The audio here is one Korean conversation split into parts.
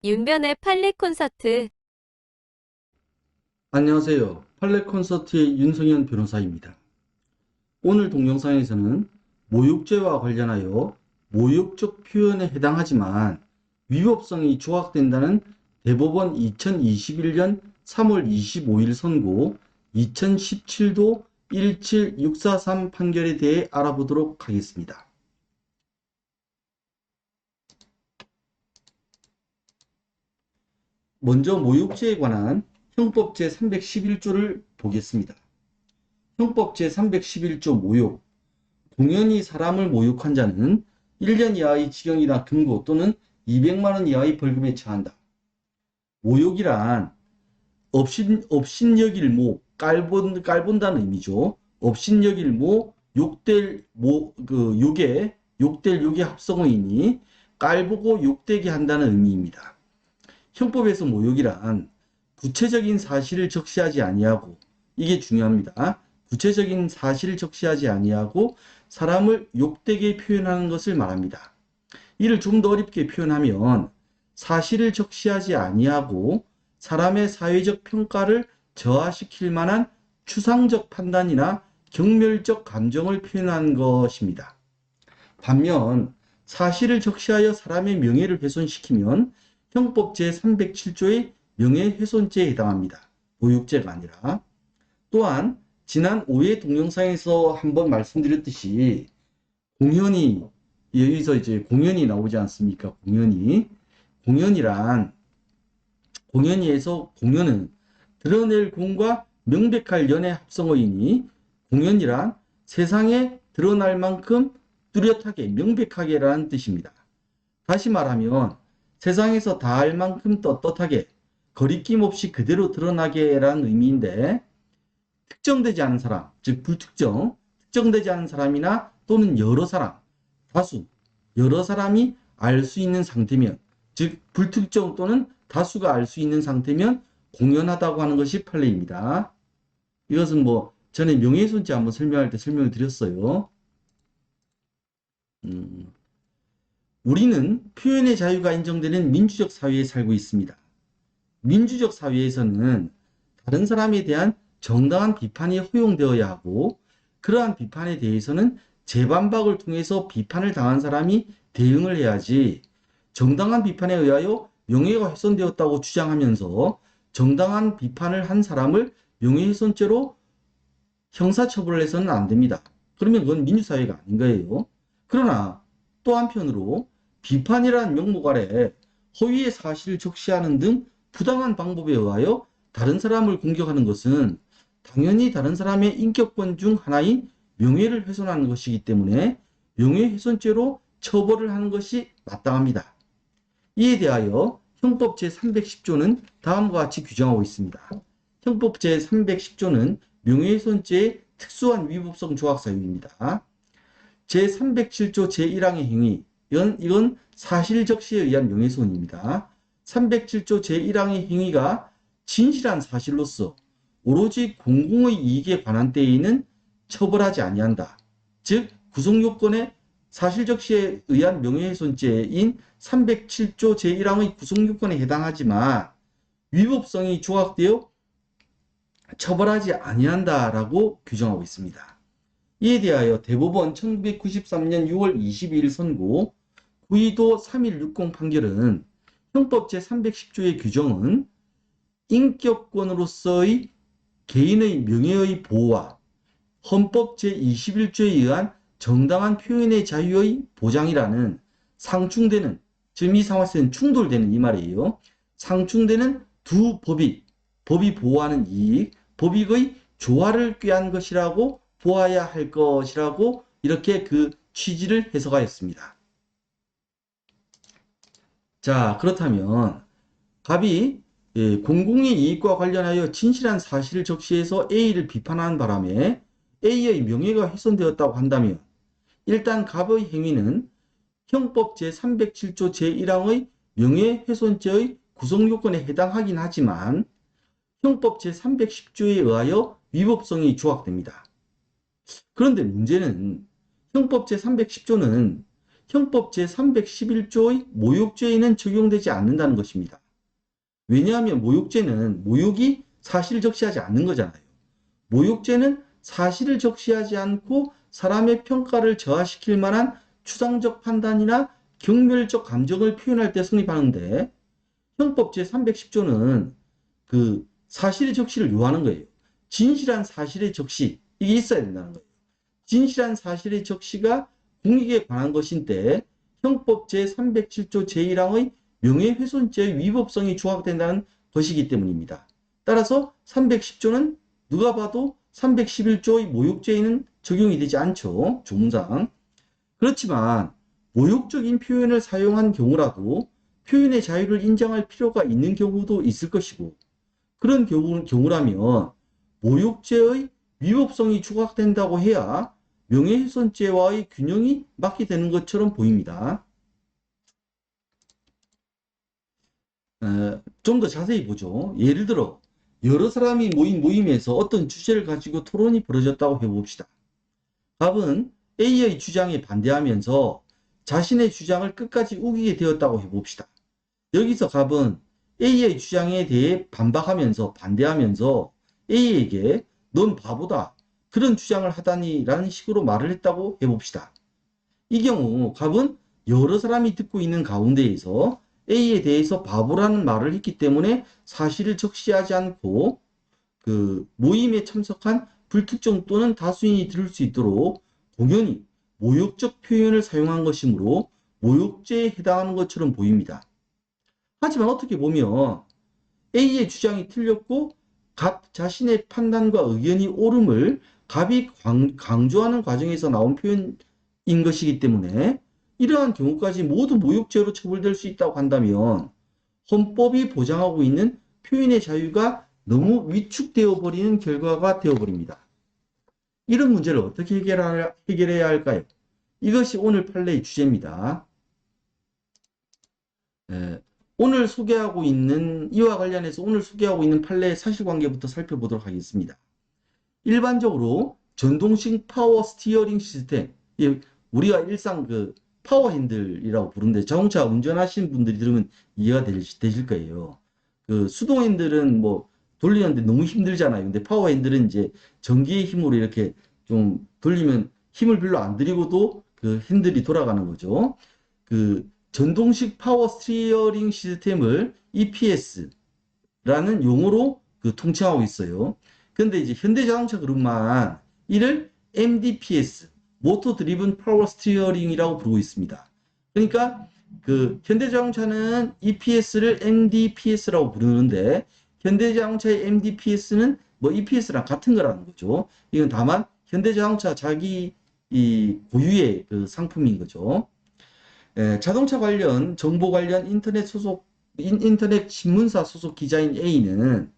윤변의 판례 콘서트. 안녕하세요. 판례 콘서트의 윤성현 변호사입니다. 오늘 동영상에서는 모욕죄와 관련하여 모욕적 표현에 해당하지만 위법성이 조각된다는 대법원 2021년 3월 25일 선고 2017도 17643 판결에 대해 알아보도록 하겠습니다. 먼저 모욕죄에 관한 형법 제311조를 보겠습니다. 형법 제311조 모욕. 공연히 사람을 모욕한 자는 1년 이하의 징역이나 금고 또는 200만 원 이하의 벌금에 처한다. 모욕이란 업신여길모, 깔본다는 의미죠. 업신여길모, 욕될 욕의 합성어이니 깔보고 욕되게 한다는 의미입니다. 형법에서 모욕이란 구체적인 사실을 적시하지 아니하고, 이게 중요합니다. 구체적인 사실을 적시하지 아니하고 사람을 욕되게 표현하는 것을 말합니다. 이를 좀 더 어렵게 표현하면 사실을 적시하지 아니하고 사람의 사회적 평가를 저하시킬 만한 추상적 판단이나 경멸적 감정을 표현한 것입니다. 반면 사실을 적시하여 사람의 명예를 훼손시키면 형법 제307조의 명예훼손죄에 해당합니다. 모욕죄가 아니라. 또한 지난 5회 동영상에서 한번 말씀드렸듯이 공연이, 여기서 이제 공연이 나오지 않습니까? 공연이에서 공연은 드러낼 공과 명백할 연의 합성어이니 공연이란 세상에 드러날 만큼 뚜렷하게 명백하게 라는 뜻입니다. 다시 말하면 세상에서 다 알 만큼 떳떳하게 거리낌 없이 그대로 드러나게 라는 의미인데, 특정되지 않은 사람, 즉 특정되지 않은 사람이나 또는 여러 사람, 다수, 여러 사람이 알 수 있는 상태면, 즉 불특정 또는 다수가 알 수 있는 상태면 공연하다고 하는 것이 판례입니다. 이것은 전에 명예훼손죄 한번 설명할 때 설명을 드렸어요. 우리는 표현의 자유가 인정되는 민주적 사회에 살고 있습니다. 민주적 사회에서는 다른 사람에 대한 정당한 비판이 허용되어야 하고, 그러한 비판에 대해서는 재반박을 통해서 비판을 당한 사람이 대응을 해야지, 정당한 비판에 의하여 명예가 훼손되었다고 주장하면서 정당한 비판을 한 사람을 명예훼손죄로 형사처벌을 해서는 안 됩니다. 그러면 그건 민주사회가 아닌 거예요. 그러나 또 한편으로 비판이라는 명목 아래 허위의 사실을 적시하는 등 부당한 방법에 의하여 다른 사람을 공격하는 것은 당연히 다른 사람의 인격권 중 하나인 명예를 훼손하는 것이기 때문에 명예훼손죄로 처벌을 하는 것이 마땅합니다. 이에 대하여 형법 제310조는 다음과 같이 규정하고 있습니다. 형법 제310조는 명예훼손죄의 특수한 위법성 조학 사유입니다. 제307조 제1항의 행위, 이건 사실 적시에 의한 명예훼손입니다. 307조 제1항의 행위가 진실한 사실로서 오로지 공공의 이익에 관한 때에는 처벌하지 아니한다. 즉 구성요건의 사실적시에 의한 명예훼손죄인 307조 제1항의 구성요건에 해당하지만 위법성이 조각되어 처벌하지 아니한다라고 규정하고 있습니다. 이에 대하여 대법원 1993년 6월 22일 선고 9.2도 3160 판결은 형법 제310조의 규정은 인격권으로서의 개인의 명예의 보호와 헌법 제21조에 의한 정당한 표현의 자유의 보장이라는 상충되는, 지금 이 상황에서는 충돌되는 이 말이에요. 상충되는 두 법이 보호하는 이익, 법익의 조화를 꾀한 것이라고 보아야 할 것이라고 이렇게 그 취지를 해석하였습니다. 자, 그렇다면 갑이 공공의 이익과 관련하여 진실한 사실을 적시해서 A를 비판하는 바람에 A의 명예가 훼손되었다고 한다면 일단 갑의 행위는 형법 제307조 제1항의 명예훼손죄의 구성요건에 해당하긴 하지만 형법 제310조에 의하여 위법성이 조각됩니다. 그런데 문제는 형법 제310조는 형법 제311조의 모욕죄에는 적용되지 않는다는 것입니다. 왜냐하면 모욕죄는 모욕이 사실을 적시하지 않는 거잖아요. 모욕죄는 사실을 적시하지 않고 사람의 평가를 저하시킬 만한 추상적 판단이나 경멸적 감정을 표현할 때 성립하는데 형법 제310조는 그 사실의 적시를 요하는 거예요. 진실한 사실의 적시, 이게 있어야 된다는 거예요. 진실한 사실의 적시가 공익에 관한 것인데 형법 제307조 제1항의 명예훼손죄의 위법성이 조각된다는 것이기 때문입니다. 따라서 310조는 누가 봐도 311조의 모욕죄에는 적용이 되지 않죠. 조문상. 그렇지만 모욕적인 표현을 사용한 경우라도 표현의 자유를 인정할 필요가 있는 경우도 있을 것이고 그런 경우라면 모욕죄의 위법성이 조각된다고 해야 명예훼손죄와의 균형이 맞게 되는 것처럼 보입니다. 좀 더 자세히 보죠. 예를 들어 여러 사람이 모인 모임에서 어떤 주제를 가지고 토론이 벌어졌다고 해봅시다. 갑은 A의 주장에 반대하면서 자신의 주장을 끝까지 우기게 되었다고 해봅시다. 여기서 갑은 A의 주장에 대해 반대하면서 A에게 넌 바보다. 그런 주장을 하다니 라는 식으로 말을 했다고 해봅시다. 이 경우 갑은 여러 사람이 듣고 있는 가운데에서 A에 대해서 바보라는 말을 했기 때문에 사실을 적시하지 않고 그 모임에 참석한 불특정 또는 다수인이 들을 수 있도록 공연히 모욕적 표현을 사용한 것이므로 모욕죄에 해당하는 것처럼 보입니다. 하지만 어떻게 보면 A의 주장이 틀렸고 갑 자신의 판단과 의견이 옳음을 갑이 강조하는 과정에서 나온 표현인 것이기 때문에 이러한 경우까지 모두 모욕죄로 처벌될 수 있다고 한다면 헌법이 보장하고 있는 표현의 자유가 너무 위축되어 버리는 결과가 되어버립니다. 이런 문제를 어떻게 해결해야 할까요? 이것이 오늘 판례의 주제입니다. 오늘 소개하고 있는 이와 관련해서 오늘 소개하고 있는 판례의 사실관계부터 살펴보도록 하겠습니다. 일반적으로 전동식 파워 스티어링 시스템, 우리가 일상 그 파워 핸들이라고 부르는데 자동차 운전하시는 분들이 들으면 이해가 되실 거예요. 그 수동 핸들은 뭐 돌리는데 너무 힘들잖아요. 근데 파워 핸들은 이제 전기의 힘으로 이렇게 좀 돌리면 힘을 별로 안 들이고도 그 핸들이 돌아가는 거죠. 그 전동식 파워 스티어링 시스템을 EPS라는 용어로 그 통칭하고 있어요. 근데 이제 현대자동차 그룹만 이를 MDPS, 모터 드리븐 파워 스티어링이라고 부르고 있습니다. 그러니까 그 현대자동차는 EPS를 MDPS라고 부르는데 현대자동차의 MDPS는 뭐 EPS랑 같은 거라는 거죠. 이건 다만 현대자동차 자기 이 고유의 그 상품인 거죠. 자동차 관련 정보 관련 인터넷 신문사 소속 기자인 A는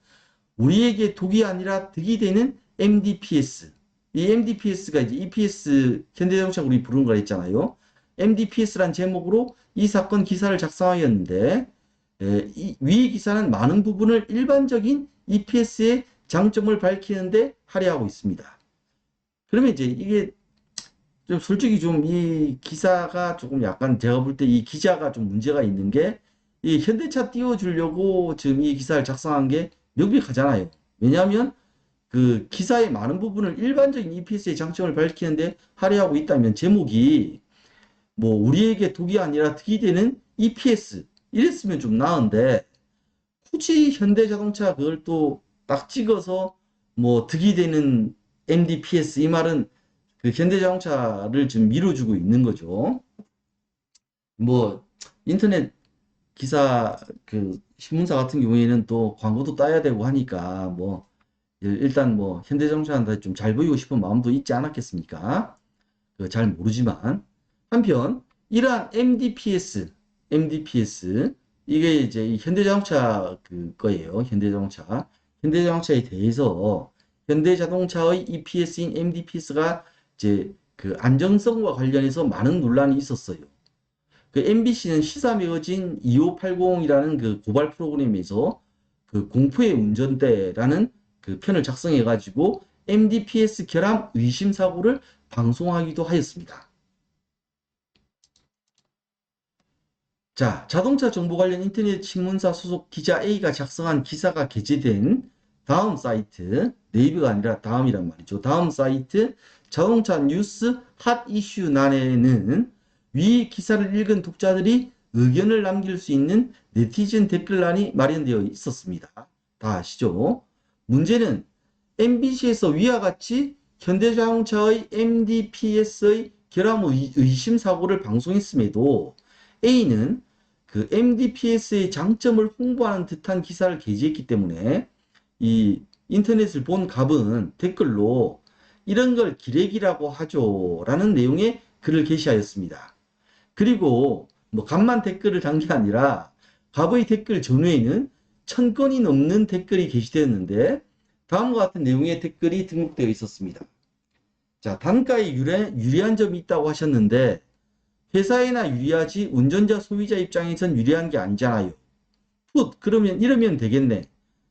우리에게 독이 아니라 득이 되는 MDPS. 이 MDPS가 이제 EPS 현대자동차 그룹이 부르는 거 했잖아요. MDPS란 제목으로 이 사건 기사를 작성하였는데 위 기사는 많은 부분을 일반적인 EPS의 장점을 밝히는데 할애하고 있습니다. 그러면 이제 이게 좀 솔직히 좀 이 기사가 조금 약간 제가 볼 때 이 기자가 좀 문제가 있는 게 이 현대차 띄워주려고 지금 이 기사를 작성한 게 명백하잖아요. 왜냐하면 그 기사의 많은 부분을 일반적인 EPS의 장점을 밝히는데 할애하고 있다면 제목이 뭐 우리에게 독이 아니라 득이 되는 EPS 이랬으면 좀 나은데 굳이 현대자동차 그걸 또 딱 찍어서 뭐 득이 되는 MDPS 이 말은 그 현대자동차를 지금 밀어주고 있는 거죠. 뭐 인터넷 기사 그 신문사 같은 경우에는 또 광고도 따야 되고 하니까 뭐 일단 뭐 현대자동차한테 좀 잘 보이고 싶은 마음도 있지 않았겠습니까? 잘 모르지만 한편 이러한 MDPS 이게 이제 이 현대자동차 거예요. 현대자동차에 대해서 현대자동차의 EPS인 MDPS가 이제 그 안정성과 관련해서 많은 논란이 있었어요. 그 MBC는 시사 매거진 2580이라는 그 고발 프로그램에서 그 공포의 운전대라는 그 편을 작성해 가지고 MDPS 결함 의심 사고를 방송하기도 하였습니다. 자, 자동차 정보 관련 인터넷 신문사 소속 기자 A가 작성한 기사가 게재된 다음 사이트, 네이버가 아니라 다음이란 말이죠. 다음 사이트 자동차 뉴스 핫 이슈 난에는 위 기사를 읽은 독자들이 의견을 남길 수 있는 네티즌 댓글란이 마련되어 있었습니다. 다 아시죠? 문제는 MBC에서 위와 같이 현대자동차의 MDPS의 결함 의심 사고를 방송했음에도 A는 그 MDPS의 장점을 홍보하는 듯한 기사를 게재했기 때문에 이 인터넷을 본 갑은 댓글로 이런 걸 기레기라고 하죠 라는 내용의 글을 게시하였습니다. 그리고 뭐 갑만 댓글을 단 게 아니라 갑의 댓글 전후에는 1000건이 넘는 댓글이 게시되었는데 다음과 같은 내용의 댓글이 등록되어 있었습니다. 자, 단가에 유리한 점이 있다고 하셨는데 회사에나 유리하지 운전자 소비자 입장에선 유리한 게 아니잖아요. 그러면 이러면 되겠네.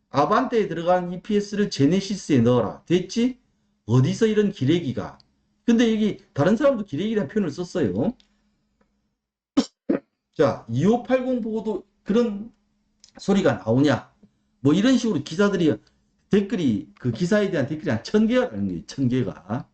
아반떼에 들어간 EPS를 제네시스에 넣어라. 됐지? 어디서 이런 기레기가. 근데 여기 다른 사람도 기레기라는 표현을 썼어요. 자, 2580 보고도 그런 소리가 나오냐? 뭐 이런 식으로 기사들이 댓글이 그 기사에 대한 댓글이 한 1000개라는 거예요. 1000개가.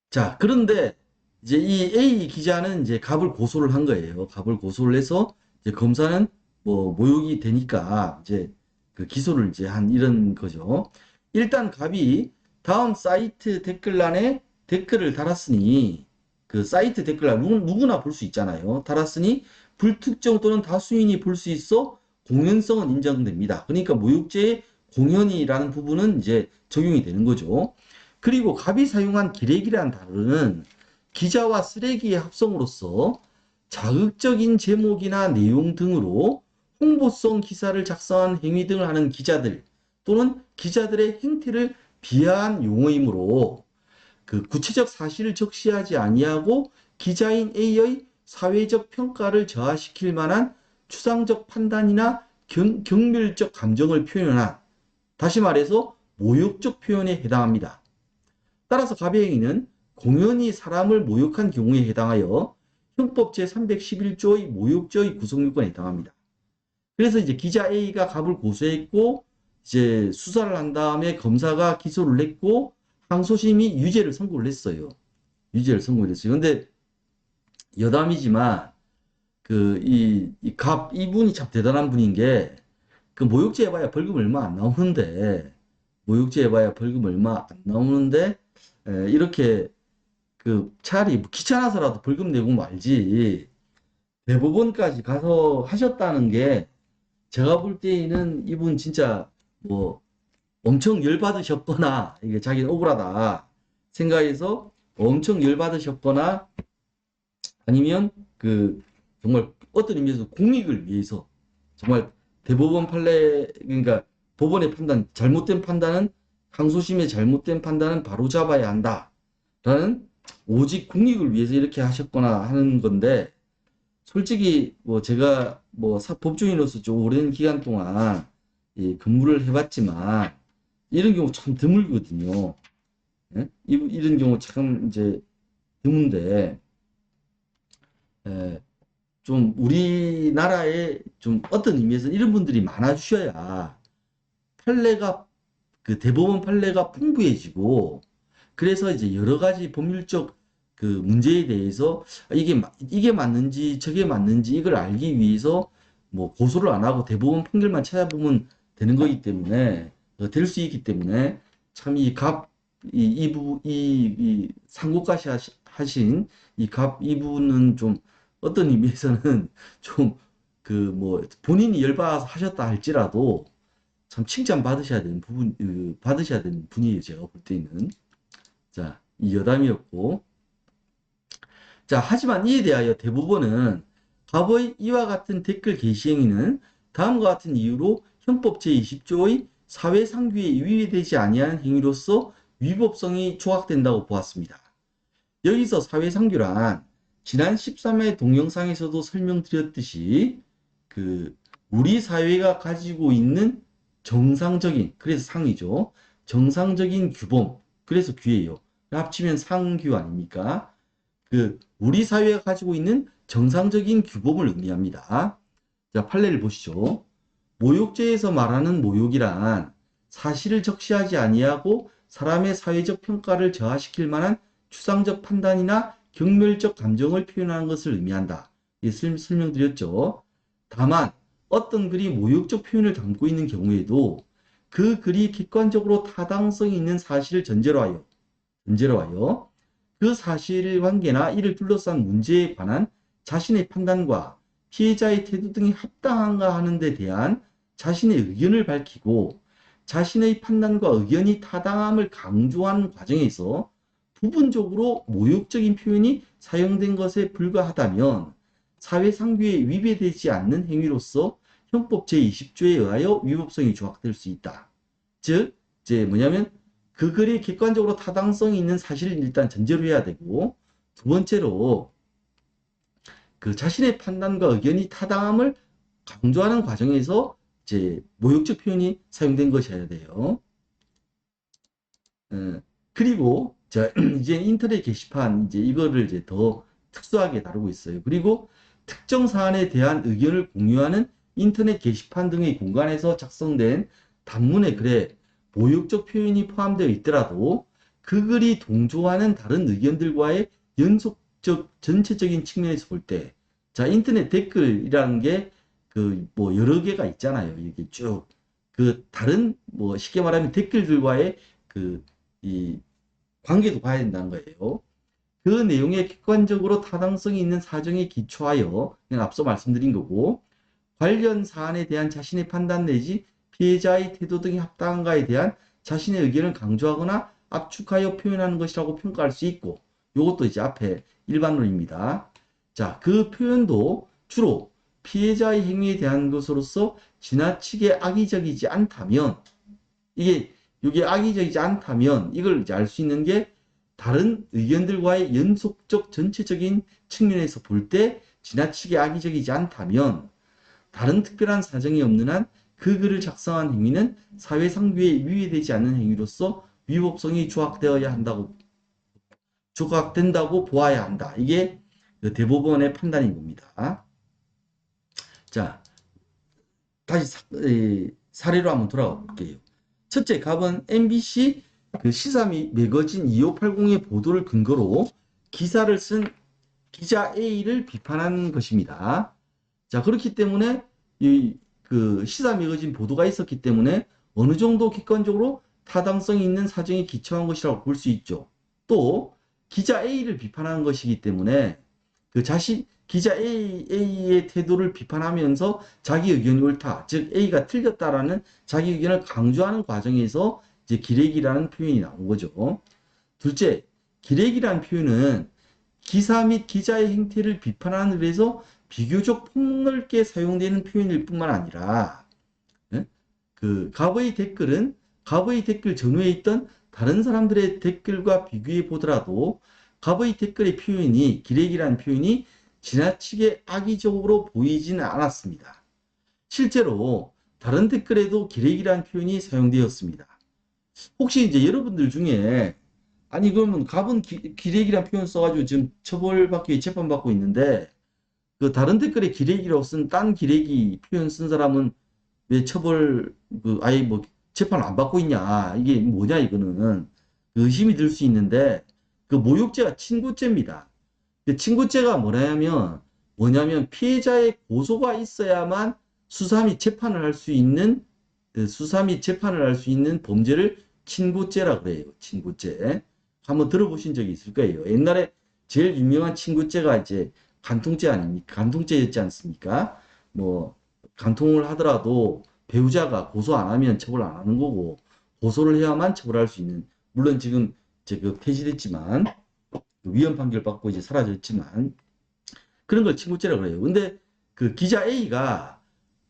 자, 그런데 이제 이 A 기자는 이제 갑을 고소를 한 거예요. 갑을 고소를 해서 이제 검사는 뭐 모욕이 되니까 이제 그 기소를 이제 한 이런 거죠. 일단 갑이 다음 사이트 댓글란에 댓글을 달았으니 그 사이트 댓글란 누구나 볼 수 있잖아요. 달았으니 불특정 또는 다수인이 볼 수 있어 공연성은 인정됩니다. 그러니까 모욕죄의 공연이라는 부분은 이제 적용이 되는 거죠. 그리고 갑이 사용한 기레기라는 단어는 기자와 쓰레기의 합성으로서 자극적인 제목이나 내용 등으로 홍보성 기사를 작성한 행위 등을 하는 기자들 또는 기자들의 행태를 비하한 용어이므로 그 구체적 사실을 적시하지 아니하고 기자인 A의 사회적 평가를 저하시킬 만한 추상적 판단이나 경멸적 감정을 표현한, 다시 말해서 모욕적 표현에 해당합니다. 따라서 갑의 행위는 공연히 사람을 모욕한 경우에 해당하여 형법 제311조의 모욕죄의 구성요건에 해당합니다. 그래서 이제 기자 A가 갑을 고소했고 이제 수사를 한 다음에 검사가 기소를 했고 항소심이 유죄를 선고를 했어요. 유죄를 선고를 했어요. 근데 여담이지만 이분이 참 대단한 분인 게 그 모욕죄 해봐야 벌금 얼마 안 나오는데 이렇게 그 차라리 귀찮아서라도 벌금 내고 말지 대법원까지 가서 하셨다는 게 제가 볼 때에는 이분 진짜 뭐 엄청 열받으셨거나 이게 자기는 억울하다 생각해서 엄청 열받으셨거나 아니면 그 정말 어떤 의미에서 공익을 위해서 정말 대법원 판례 그러니까 법원의 판단 잘못된 판단은 항소심의 잘못된 판단은 바로 잡아야 한다라는 오직 공익을 위해서 이렇게 하셨거나 하는 건데 솔직히 뭐 제가 뭐 법조인으로서 좀 오랜 기간 동안 근무를 해봤지만 이런 경우 참 드물거든요. 예? 이런 경우 참 이제 드문데 좀 우리나라에 좀 어떤 의미에서 이런 분들이 많아주셔야 판례가 그 대법원 판례가 풍부해지고 그래서 이제 여러 가지 법률적 그 문제에 대해서 이게 맞는지 저게 맞는지 이걸 알기 위해서 뭐 고소를 안 하고 대법원 판결만 찾아보면 되는 거기 때문에 될 수 있기 때문에 참 이 상고까지 하신 이 갑 이분은 좀 어떤 의미에서는 좀 그 뭐 본인이 열받아서 하셨다 할지라도 참 칭찬 받으셔야 되는 받으셔야 되는 분이에요. 제가 볼 때는. 자, 이 여담이었고. 자, 하지만 이에 대하여 대법원은 갑의 이와 같은 댓글 게시 행위는 다음과 같은 이유로 형법 제20조의 사회상규에 위배되지 아니하는 행위로서 위법성이 조각된다고 보았습니다. 여기서 사회상규란 지난 13회 동영상에서도 설명드렸듯이 우리 사회가 가지고 있는 정상적인, 그래서 상이죠. 정상적인 규범, 그래서 규예요. 합치면 상규 아닙니까? 우리 사회가 가지고 있는 정상적인 규범을 의미합니다. 자, 판례를 보시죠. 모욕죄에서 말하는 모욕이란 사실을 적시하지 아니하고 사람의 사회적 평가를 저하시킬 만한 추상적 판단이나 경멸적 감정을 표현하는 것을 의미한다. 설명드렸죠. 다만 어떤 글이 모욕적 표현을 담고 있는 경우에도 그 글이 객관적으로 타당성이 있는 사실을 전제로 하여 그 사실관계나 이를 둘러싼 문제에 관한 자신의 판단과 피해자의 태도 등이 합당한가 하는 데 대한 자신의 의견을 밝히고 자신의 판단과 의견이 타당함을 강조하는 과정에서 부분적으로 모욕적인 표현이 사용된 것에 불과하다면 사회상규에 위배되지 않는 행위로서 형법 제20조에 의하여 위법성이 조각될 수 있다. 즉, 이제 뭐냐면 그 글이 객관적으로 타당성이 있는 사실을 일단 전제로 해야 되고, 두 번째로 그 자신의 판단과 의견이 타당함을 강조하는 과정에서 이제 모욕적 표현이 사용된 것이어야 돼요. 그리고 자, 이제 인터넷 게시판 이제 이거를 이제 더 특수하게 다루고 있어요. 그리고 특정 사안에 대한 의견을 공유하는 인터넷 게시판 등의 공간에서 작성된 단문의 글에 모욕적 표현이 포함되어 있더라도 그 글이 동조하는 다른 의견들과의 연속적 전체적인 측면에서 볼 때, 자, 인터넷 댓글이라는 게 그 뭐 여러 개가 있잖아요. 이게 쭉 그 다른 뭐 쉽게 말하면 댓글들과의 그 이 관계도 봐야 된다는 거예요. 그 내용에 객관적으로 타당성이 있는 사정에 기초하여 그냥 앞서 말씀드린 거고, 관련 사안에 대한 자신의 판단 내지 피해자의 태도 등이 합당한가에 대한 자신의 의견을 강조하거나 압축하여 표현하는 것이라고 평가할 수 있고, 이것도 이제 앞에 일반론입니다. 자, 그 표현도 주로 피해자의 행위에 대한 것으로서 지나치게 악의적이지 않다면, 이게 악의적이지 않다면 이걸 이제 알 수 있는 게 다른 의견들과의 연속적 전체적인 측면에서 볼 때 지나치게 악의적이지 않다면 다른 특별한 사정이 없는 한 그 글을 작성한 행위는 사회상규에 위배되지 않는 행위로서 위법성이 조각된다고 보아야 한다. 이게 그 대법원의 판단인 겁니다. 자, 다시 사례로 한번 돌아가 볼게요. 첫째, 갑은 MBC 그 시사 매거진 2580의 보도를 근거로 기사를 쓴 기자 A를 비판한 것입니다. 자, 그렇기 때문에 그 시사 매거진 보도가 있었기 때문에 어느 정도 객관적으로 타당성이 있는 사정에 기초한 것이라고 볼 수 있죠. 또 기자 A를 비판한 것이기 때문에 그 기자 A의 태도를 비판하면서 자기 의견이 옳다, 즉 A가 틀렸다라는 자기 의견을 강조하는 과정에서 이제 기레기라는 표현이 나온 거죠. 둘째, 기레기라는 표현은 기사 및 기자의 행태를 비판하는 데서 비교적 폭넓게 사용되는 표현일 뿐만 아니라 그 갑의 댓글 전후에 있던 다른 사람들의 댓글과 비교해 보더라도 갑의 댓글의 표현이, 기레기라는 표현이 지나치게 악의적으로 보이지는 않았습니다. 실제로 다른 댓글에도 기레기라는 표현이 사용되었습니다. 혹시 이제 여러분들 중에 아니 그러면 갑은 기레기라는 표현 써가지고 지금 처벌받기 위해 재판받고 있는데 그 다른 댓글에 기레기라고 쓴 딴 기레기 표현 쓴 사람은 왜 아예 뭐 재판 안 받고 있냐, 이게 뭐냐, 이거는 의심이 들 수 있는데 그 모욕죄가 친고죄입니다. 그 친고죄가 뭐냐면 피해자의 고소가 있어야만 수사 및 재판을 할 수 있는 범죄를 친고죄라 그래요. 친고죄. 한번 들어보신 적이 있을 거예요. 옛날에 제일 유명한 친고죄가 이제 간통죄 아닙니까? 간통죄였지 않습니까? 뭐 간통을 하더라도 배우자가 고소 안 하면 처벌 안 하는 거고, 고소를 해야만 처벌할 수 있는, 물론 지금 그 폐지됐지만 위헌 판결 받고 이제 사라졌지만 그런 걸 친고죄라고 그래요. 근데 그 기자 A가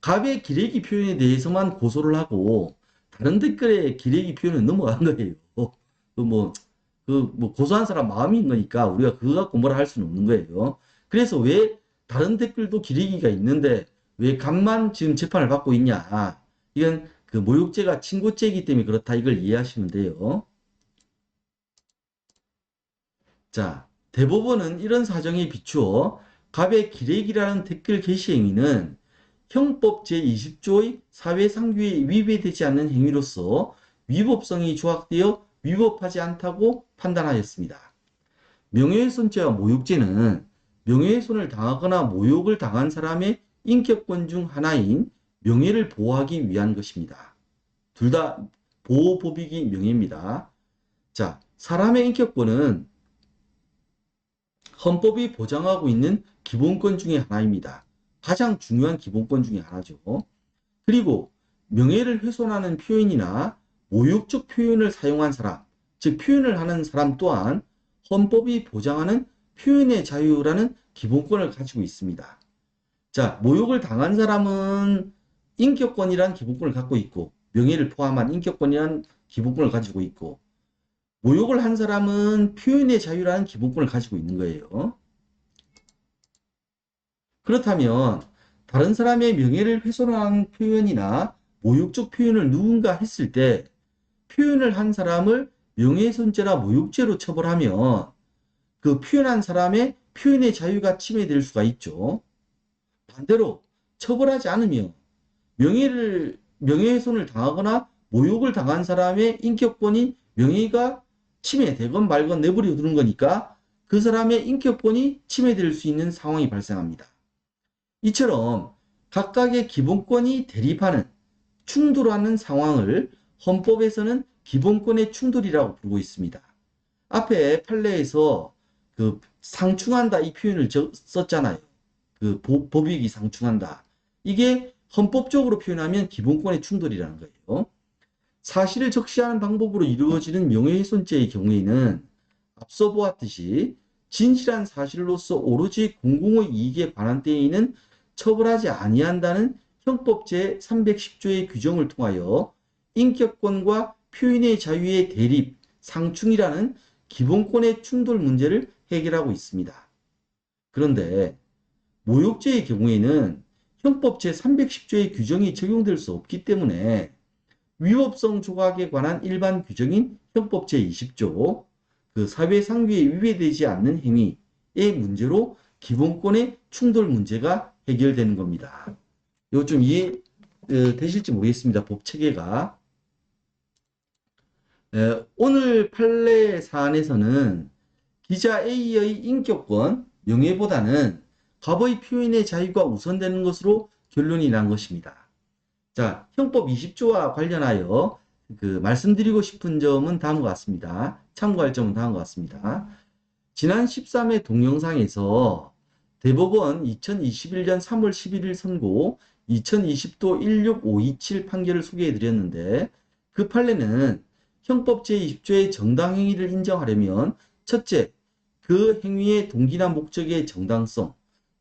갑의 기레기 표현에 대해서만 고소를 하고 다른 댓글에 기레기 표현은 넘어간 거예요. 고소한 사람 마음인 거니까 우리가 그거 갖고 뭐라 할 수는 없는 거예요. 그래서 왜 다른 댓글도 기레기가 있는데 왜 갑만 지금 재판을 받고 있냐. 이건 그 모욕죄가 친고죄이기 때문에 그렇다. 이걸 이해하시면 돼요. 자, 대법원은 이런 사정에 비추어 갑의 기레기라는 댓글 게시 행위는 형법 제20조의 사회상규에 위배되지 않는 행위로서 위법성이 조각되어 위법하지 않다고 판단하였습니다. 명예훼손죄와 모욕죄는 명예훼손을 당하거나 모욕을 당한 사람의 인격권 중 하나인 명예를 보호하기 위한 것입니다. 둘 다 보호법익이 명예입니다. 자, 사람의 인격권은 헌법이 보장하고 있는 기본권 중에 하나입니다. 가장 중요한 기본권 중에 하나죠. 그리고 명예를 훼손하는 표현이나 모욕적 표현을 사용한 사람, 즉 표현을 하는 사람 또한 헌법이 보장하는 표현의 자유라는 기본권을 가지고 있습니다. 자, 모욕을 당한 사람은 인격권이란 기본권을 갖고 있고, 명예를 포함한 인격권이란 기본권을 가지고 있고, 모욕을 한 사람은 표현의 자유라는 기본권을 가지고 있는 거예요. 그렇다면 다른 사람의 명예를 훼손하는 표현이나 모욕적 표현을 누군가 했을 때 표현을 한 사람을 명예훼손죄나 모욕죄로 처벌하면 그 표현한 사람의 표현의 자유가 침해될 수가 있죠. 반대로 처벌하지 않으면 명예훼손을 당하거나 모욕을 당한 사람의 인격권이 명예가 침해되건 말건 내버려 두는 거니까 그 사람의 인격권이 침해될 수 있는 상황이 발생합니다. 이처럼 각각의 기본권이 대립하는, 충돌하는 상황을 헌법에서는 기본권의 충돌이라고 부르고 있습니다. 앞에 판례에서 그 상충한다 이 표현을 썼잖아요. 그 법익이 상충한다. 이게 헌법적으로 표현하면 기본권의 충돌이라는 거예요. 사실을 적시하는 방법으로 이루어지는 명예훼손죄의 경우에는 앞서 보았듯이 진실한 사실로서 오로지 공공의 이익에 반한 때에는 처벌하지 아니한다는 형법 제310조의 규정을 통하여 인격권과 표현의 자유의 대립, 상충이라는 기본권의 충돌 문제를 해결하고 있습니다. 그런데 모욕죄의 경우에는 형법 제310조의 규정이 적용될 수 없기 때문에 위법성 조각에 관한 일반 규정인 형법 제20조, 그 사회상규에 위배되지 않는 행위의 문제로 기본권의 충돌 문제가 해결되는 겁니다. 이거 좀 이해되실지 모르겠습니다. 법 체계가. 오늘 판례 사안에서는 기자 A의 인격권, 명예보다는 갑의 표현의 자유가 우선되는 것으로 결론이 난 것입니다. 자, 형법 20조와 관련하여 말씀드리고 싶은 점은 다음과 같습니다. 참고할 점은 다음과 같습니다. 지난 13회 동영상에서 대법원 2021년 3월 11일 선고 2020도 16527 판결을 소개해 드렸는데 그 판례는 형법 제20조의 정당행위를 인정하려면 첫째, 그 행위의 동기나 목적의 정당성,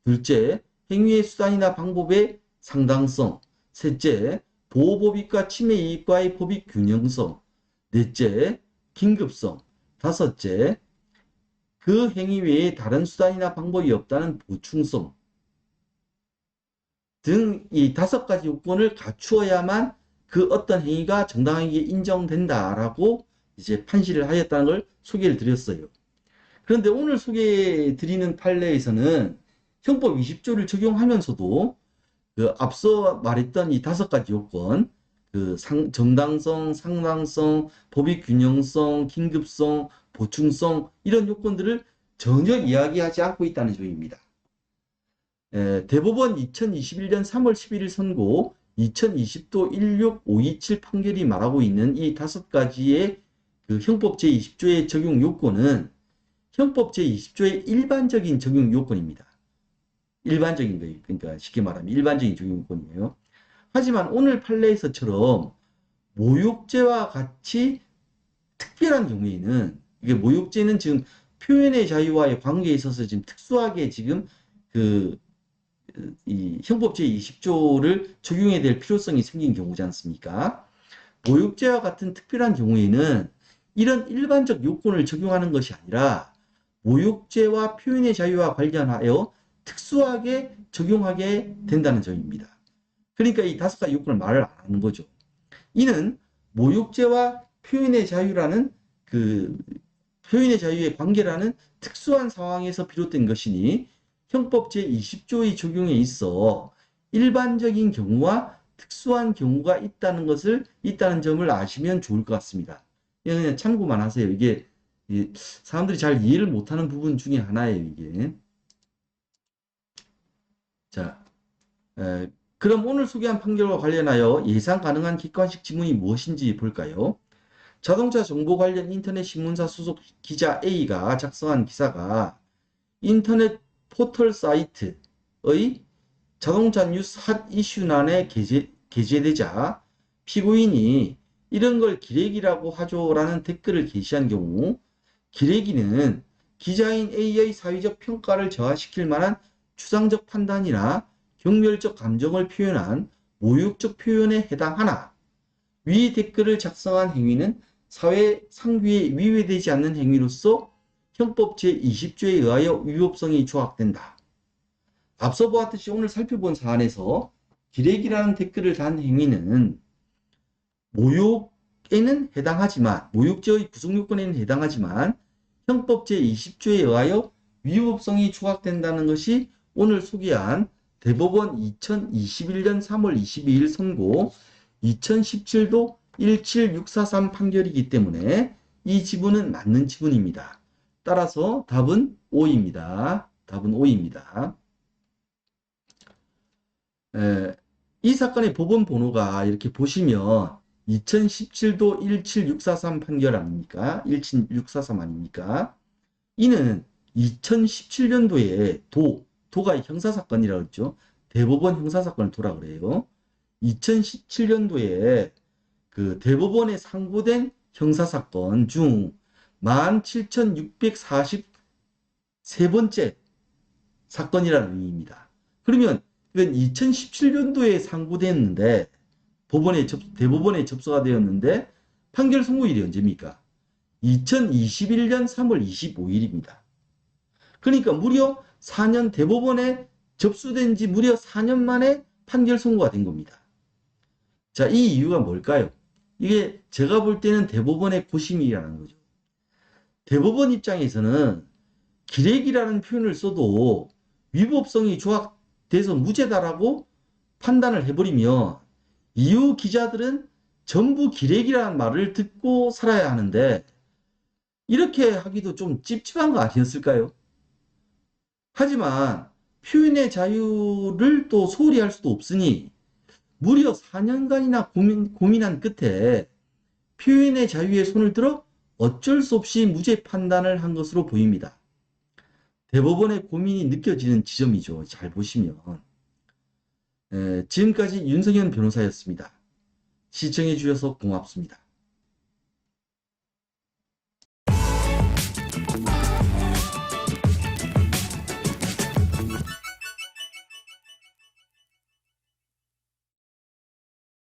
둘째, 행위의 수단이나 방법의 상당성, 셋째, 보호법익과 침해이익과의 법익 균형성, 넷째, 긴급성, 다섯째, 그 행위 외에 다른 수단이나 방법이 없다는 보충성 등 이 5가지 요건을 갖추어야만 그 어떤 행위가 정당하게 인정된다라고 이제 판시를 하였다는 걸 소개를 드렸어요. 그런데 오늘 소개해 드리는 판례에서는 형법 20조를 적용하면서도 그 앞서 말했던 이 5가지 요건, 정당성, 상당성, 법익 균형성, 긴급성, 보충성 이런 요건들을 전혀 이야기하지 않고 있다는 점입니다. 대법원 2021년 3월 11일 선고 2020도 16527 판결이 말하고 있는 이 5가지의 그 형법 제20조의 적용 요건은 형법 제20조의 일반적인 적용 요건입니다. 일반적인 거예요. 그러니까 쉽게 말하면 일반적인 적용 요건이에요. 하지만 오늘 판례에서처럼 모욕죄와 같이 특별한 경우에는 이게 모욕죄는 지금 표현의 자유와의 관계에 있어서 지금 특수하게 지금 이 형법 제20조를 적용해야 될 필요성이 생긴 경우지 않습니까? 모욕죄와 같은 특별한 경우에는 이런 일반적 요건을 적용하는 것이 아니라 모욕죄와 표현의 자유와 관련하여 특수하게 적용하게 된다는 점입니다. 그러니까 이 5가지 요건을 말을 안 하는 거죠. 이는 모욕죄와 표현의 자유라는 표현의 자유의 관계라는 특수한 상황에서 비롯된 것이니 형법 제20조의 적용에 있어 일반적인 경우와 특수한 경우가 있다는 점을 아시면 좋을 것 같습니다. 그냥 참고만 하세요. 이게 사람들이 잘 이해를 못하는 부분 중에 하나예요, 이게. 자, 그럼 오늘 소개한 판결과 관련하여 예상 가능한 객관식 지문이 무엇인지 볼까요? 자동차 정보 관련 인터넷 신문사 소속 기자 A가 작성한 기사가 인터넷 포털 사이트의 자동차 뉴스 핫 이슈란에 게재되자 피고인이 이런 걸 기레기라고 하죠라는 댓글을 게시한 경우 기레기는 기자인 A의 사회적 평가를 저하시킬 만한 추상적 판단이나 경멸적 감정을 표현한 모욕적 표현에 해당하나 위 댓글을 작성한 행위는 사회 상규에 위배되지 않는 행위로서 형법 제20조에 의하여 위법성이 조학된다. 앞서 보았듯이 오늘 살펴본 사안에서 기레기라는 댓글을 단 행위는 모욕에는 해당하지만 모욕죄의 구속요건에는 해당하지만 형법 제20조에 의하여 위법성이 조학된다는 것이 오늘 소개한 대법원 2021년 3월 22일 선고 2017도 17643 판결이기 때문에 이 지문은 맞는 지문입니다. 따라서 답은 O입니다. 답은 O입니다. 이 사건의 법원 번호가 이렇게 보시면 2017도 17643 판결 아닙니까? 17643 아닙니까? 이는 2017년도에 도가 형사사건이라고 했죠. 대법원 형사사건을 도라 그래요. 2017년도에 그 대법원에 상고된 형사사건 중 17,643번째 사건이라는 의미입니다. 그러면 이건 2017년도에 상고됐는데 대법원에 접수가 되었는데 판결 선고일이 언제입니까? 2021년 3월 25일입니다. 그러니까 무려 4년 대법원에 접수된 지 무려 4년 만에 판결 선고가 된 겁니다. 자, 이 이유가 뭘까요? 이게 제가 볼 때는 대법원의 고심이라는 거죠. 대법원 입장에서는 기레기라는 표현을 써도 위법성이 조학돼서 무죄다라고 판단을 해버리면 이후 기자들은 전부 기레기라는 말을 듣고 살아야 하는데 이렇게 하기도 좀 찝찝한 거 아니었을까요? 하지만 표현의 자유를 또 소홀히 할 수도 없으니 무려 4년간이나 고민한 끝에 표현의 자유에 손을 들어 어쩔 수 없이 무죄 판단을 한 것으로 보입니다. 대법원의 고민이 느껴지는 지점이죠. 잘 보시면. 지금까지 윤석현 변호사였습니다. 시청해 주셔서 고맙습니다.